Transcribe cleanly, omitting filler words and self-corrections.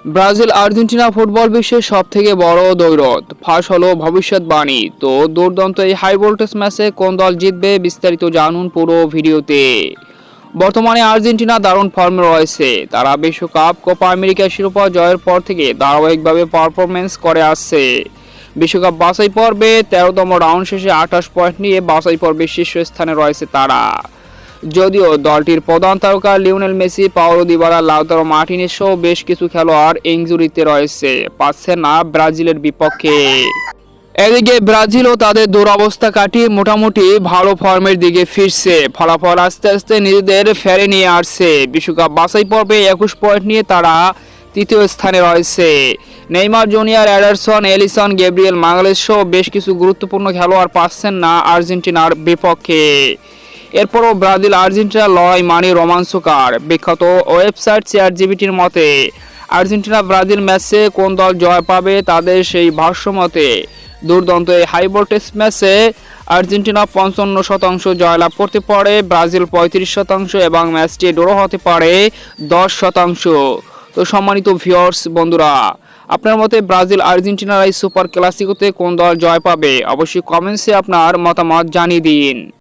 Brazil Argentina football বিশ্বের সবথেকে বড় দ্বৈরথ ফাঁস হলো ভবিষ্যৎবাণী। তো দুর্দান্ত এই হাই ভোল্টেজ ম্যাচে কোন দল জিতবে বিস্তারিত জানুন পুরো ভিডিওতে। বর্তমানে আর্জেন্টিনা দারুণ ফর্মে রয়েছে। তারা বিশ্বকাপ কোপা আমেরিকা শিরোপা জয়ের পর থেকে ধারাবাহিকভাবে পারফরমেন্স করে আসছে। বিশ্বকাপ বাছাই পর্বে ১৩তম রাউন্ড শেষে ২৮ পয়েন্ট নিয়ে বাছাই পর্বে শীর্ষস্থানে রয়েছে তারা। যদিও দলটির প্রধান তারকা Lionel Messi, Paulo Dybala, Lautaro Martinez সহ বেশ কিছু খেলোয়াড় ইনজুরিতে রয়েছে, পাচ্ছে না ব্রাজিলের বিপক্ষে। এদিকে ব্রাজিলও তাদের দুরবস্থা কাটিয়ে মোটামুটি ভালো ফর্মের দিকে ফিরছে। ফলাফল আস্তে আস্তে নিজেদের ফেরে নিয়ে আসছে। বিশ্বকাপ বাছাই পর্বে ২১ পয়েন্ট নিয়ে তারা তৃতীয় স্থানে রয়েছে। Neymar Junior, Ederson, Alisson, Gabriel Magalhaes সহ বেশ কিছু গুরুত্বপূর্ণ খেলোয়াড় পাচ্ছেন না আর্জেন্টিনার বিপক্ষে। এরপরও ব্রাজিল আর্জেন্টিনার লড়াই মানে রোমাঞ্চকর। বিখ্যাত ওয়েবসাইট ChatGPTর মতে আর্জেন্টিনা ব্রাজিল ম্যাচে কোন দল জয় পাবে তাদের সেই ভাষ্য মতে দুর্দান্ত এই হাই ভোল্টেজ ম্যাচে আর্জেন্টিনা ৫৫% জয়লাভ করতে পারে, ব্রাজিল ৩৫% এবং ম্যাচটি ড্র হতে পারে ১০%। তো সম্মানিত ভিউয়ার্স বন্ধুরা, আপনার মতে ব্রাজিল আর্জেন্টিনার এই সুপার ক্লাসিকোতে কোন দল জয় পাবে? অবশ্যই কমেন্টসে আপনার মতামত জানিয়ে দিন।